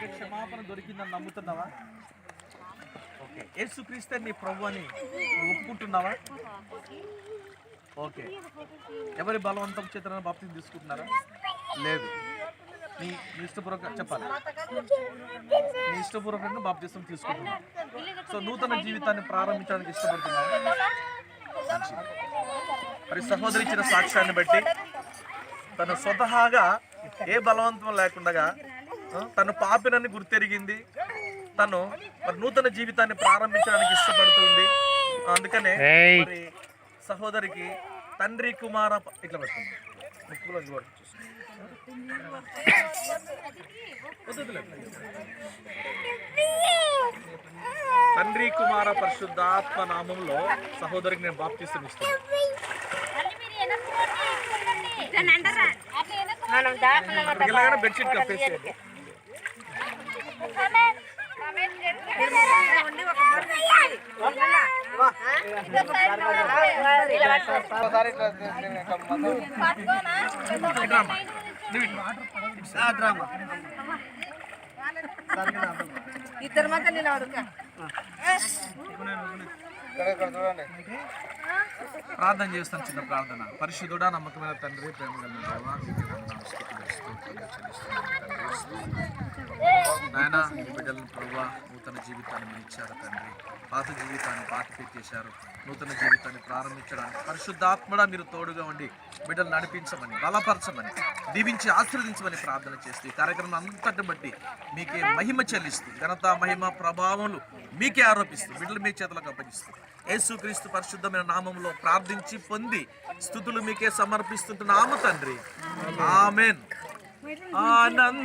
నీకు క్షమాపణ దొరికిందని నమ్ముతున్నావా? ఓకే, యేసుక్రీస్తే నీ ప్రభు అని నువ్వు ఒప్పుకుంటున్నావా? ఓకే, ఎవరి బలవంతం చేత బాప్తిజం తీసుకుంటున్నారా? లేదు. నీ ఇష్టపూర్వక చెప్పాలి, నీ ఇష్టపూర్వకంగా బాప్తిజం తీసుకుంటున్నావు. సో నూతన జీవితాన్ని ప్రారంభించడానికి ఇష్టపడుతున్నావు. మరి సహోదరి ఇచ్చిన సాక్ష్యాన్ని బట్టి తను స్వతహాగా ఏ బలవంతం లేకుండా తను పాపినని గుర్తెరిగింది. తను మరి నూతన జీవితాన్ని ప్రారంభించడానికి ఇష్టపడుతుంది. అందుకనే మరి సహోదరికి తండ్రి కుమార ఇట్లా పడుతుంది. తండ్రి కుమార పరిశుద్ధాత్మ నామంలో సహోదరికి నేను బాప్తిసం ఇస్తాను. బెడ్షీట్ కప్పేసి ఇద్దరు మాత్రం ప్రార్థన చేస్తాను. చిన్న ప్రార్థన. పరిశుద్ధుడా, నమ్మకమైన తండ్రి, ప్రేమ నాయన బిడ్డలను ప్రభువా నూతన జీవితాన్ని మీరు ఇచ్చారు తండ్రి. పాత జీవితాన్ని పాత పెట్టేశారు. నూతన జీవితాన్ని ప్రారంభించడానికి పరిశుద్ధాత్మడా మీరు తోడుగా ఉండి బిడ్డలు నడిపించమని, బలపరచమని, దీవించి ఆశీర్వదించమని ప్రార్థన చేస్తూ ఈ కార్యక్రమం అంతటి బట్టి మీకే మహిమ చెల్లిస్తూ, ఘనత మహిమ ప్రభావములు మీకే ఆరోపిస్తూ బిడ్డలు మీ చేతులకు అప్పగిస్తూ యేసుక్రీస్తు పరిశుద్ధమైన నామంలో ప్రార్థించి పొంది స్తుతులు మీకే సమర్పిస్తుంటున్నాము తండ్రి. ఆమేన్. ఆనంద